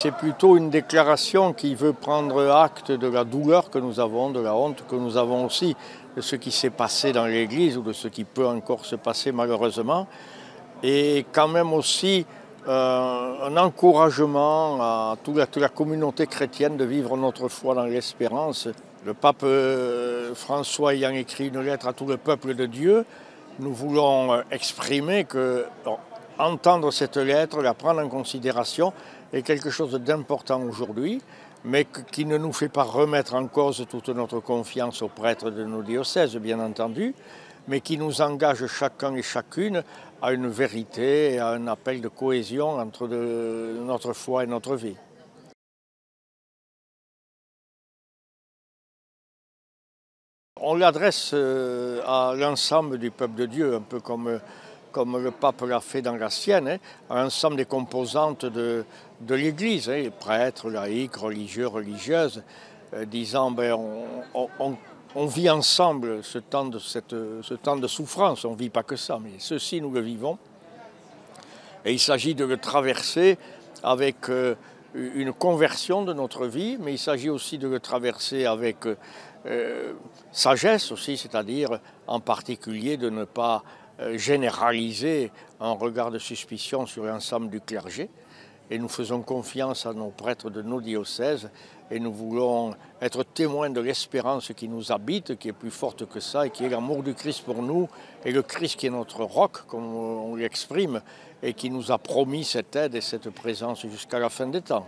C'est plutôt une déclaration qui veut prendre acte de la douleur que nous avons, de la honte que nous avons aussi, de ce qui s'est passé dans l'Église ou de ce qui peut encore se passer malheureusement. Et quand même aussi un encouragement à toute la communauté chrétienne de vivre notre foi dans l'espérance. Le pape François ayant écrit une lettre à tout le peuple de Dieu, nous voulons exprimer que entendre cette lettre, la prendre en considération, est quelque chose d'important aujourd'hui, mais qui ne nous fait pas remettre en cause toute notre confiance aux prêtres de nos diocèses, bien entendu, mais qui nous engage chacun et chacune à une vérité et à un appel de cohésion entre notre foi et notre vie. On l'adresse à l'ensemble du peuple de Dieu, un peu comme le pape l'a fait dans la sienne, hein, à l'ensemble des composantes de l'Église, hein, les prêtres, laïcs, religieux, religieuses, disant on vit ensemble ce temps de souffrance, on ne vit pas que ça, mais ceci nous le vivons. Et il s'agit de le traverser avec une conversion de notre vie, mais il s'agit aussi de le traverser avec sagesse aussi, c'est-à-dire en particulier de ne pas généraliser un regard de suspicion sur l'ensemble du clergé. Et nous faisons confiance à nos prêtres de nos diocèses et nous voulons être témoins de l'espérance qui nous habite, qui est plus forte que ça et qui est l'amour du Christ pour nous et le Christ qui est notre roc, comme on l'exprime, et qui nous a promis cette aide et cette présence jusqu'à la fin des temps.